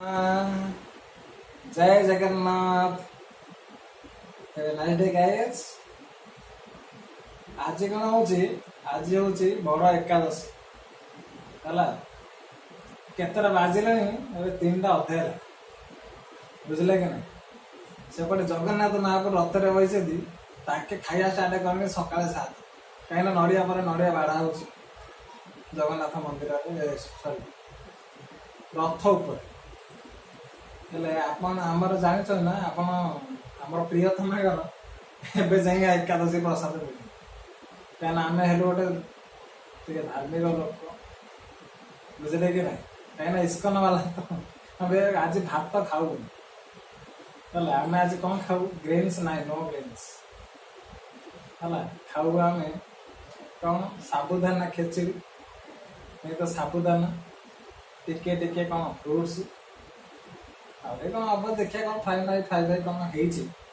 जय Jagannath. Nice day guys. आज कौन होची आज होची बड़ एकादशी हला केतरा बाजिलानी अबे 3टा अधे बुझले कि ना सेपटे जगन्नाथ महाप्रभु रथरे बइछथि ताके खाइया स्टार्ट करने सकाळे 7 कहीं नड़िया पर नड़िया बाढ़ा हो जगन्नाथ मंदिर सॉरी रथ ऊपर हेले आपण आमर जानिछ ना आपण आमर प्रियतम घर एबे जाई एकादशी प्रसाद मिले कहीं आम हेलु गोटे धार्मिक लोक बुझे कि ना कहीं इस्कन वाला तो आज भात खाऊ आम आज कौन खाऊ ग्रेन्स ना नो ग्रेन्स है खाऊ आम कौन साबुदाना खेचड़ी नहीं तो साबुदाना टिके टिके कौन फ्रुट्स आगे कौन अब देखिए कौन फाइव फाइव कौन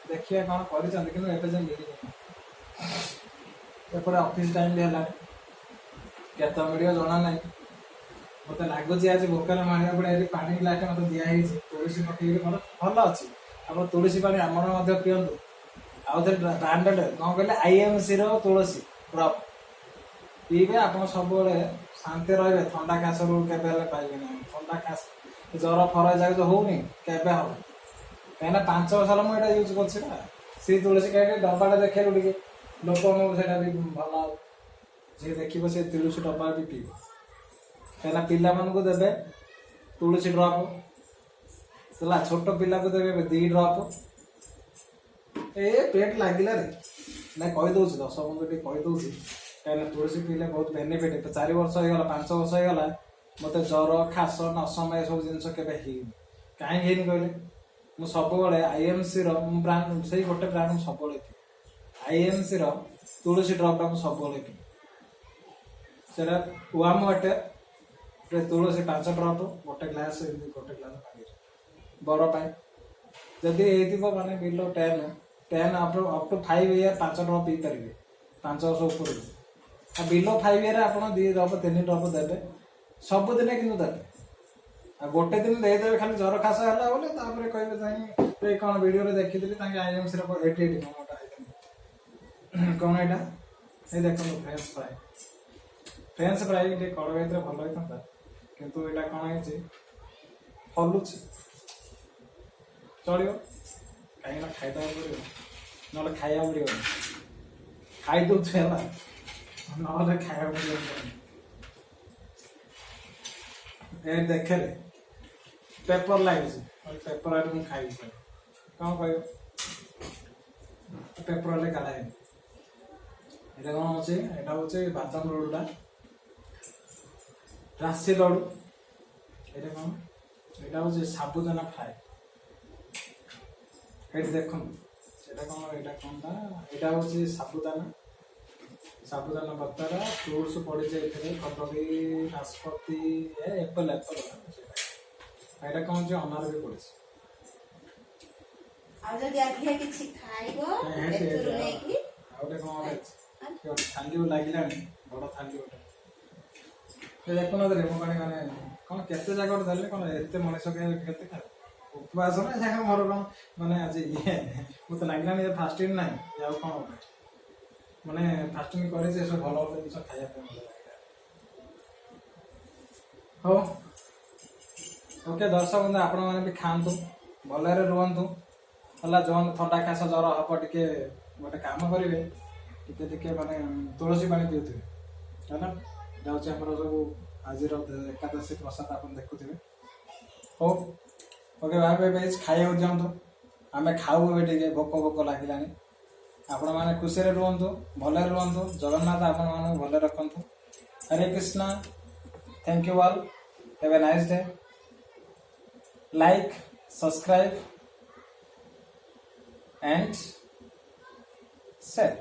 देखिए कौन कर ऑफिस टाइम भी है केत मिले जना ना मत लगुच आज बोकल मारिया पड़े पानी ग्लास मत दिखाई तुलसी पकड़ मतलब भल अच्छी आप तुलसी पानी आमर पिंतु आउ थे ब्रांडेड कौन कहले आईएमसी तुलसी ड्रप पीबे आप सब शांति रहे थंडा काश के पाइबे ना थंडा काश जर फर जाग होनी केबे हम कहीं 5 वर्ष मुझे यूज कर सी तुलसी कहीं डब्बाटा देखे टे लोक भी भल जी देखो से तुलसी डब्बा भी पीब कहीं पिला मानक देवे तुलसी ड्रप है छोट पिला को देवे 2 ड्रप ए पेट लगिला रे ना कहीदे 10 मिनट कहीदे कहीं तुलसी पीले बहुत बेनिफिट 4 वर्ष हो 5 वर्ष हो मत जर खास नसम ये सब जिन कहीं कहले मुझे सब आईएमसी ब्रांड से गोटे ब्रांड सब आईएमसी तुलसी ड्रपटा मुझे सब से वाम वाटर तुलसी 5 ड्रप गोटे ग्लास पानी बड़ जदि माने below 10 up to 5 year 5 drop पी पारे 5 वर्ष ऊपर बिलो 5 ईयर आप 2 ड्रप 3 ड्रप देवे सबुदिन कि देवे गोटे दिन देदेवे खाली जर खास है बोले कहे कौन वीडियो देखी आईएमसी कौन यहाँ ये देख फ्रेंच फ्राई कड़वे भल होता किंतु यहाँ कौन है फलुच चलो कहीं खाईदे पड़ो ना खाया पड़ो खाईदे ना खाया पड़ो देखे पेपर लगे पेपर आटे मुझे खाई कौन कह पेपर आटे खाए ये कौन अच्छे यहाँ हूँ बादाम लड्डूटा राशि लड्डू ये कौन यहाँ हूँ साबुदाना फ्राए ये देख कौन यहाँ हूँ साबुदाना बत्तारा फ्रूट्स पड़ी जाए कदली नाशपति एप्पल एप्पल यहाँ कौन अनार भी पड़े थाली लगे बड़ थाली गोटे देखुन मैंने कौन के जगह देले कौन एत मनीष के उपवास ना मोर कौन मैंने आज ये मत लगे फास्टिंग ना या कौन माने फास्टिंग करे सब भल भल जिन खाया हो ओके दर्शक बंधु आपण मैंने भी खातु भलरे रुहतु है जो थंडा खास जर हम टे गोटे कम करेंगे टे माने तुलसी पानी पीउथे है ना जाऊँ सब आज एकादशी प्रसाद आप देखुवे हो ओके भाई भाई खाई जातु आम खाऊ टे भोक भोक लगे आपण मैंने खुशी रुहतु भले रुहतु जगन्नाथ आपण मान भले रखु Hare Krishna thank you all have a nice day like subscribe and share.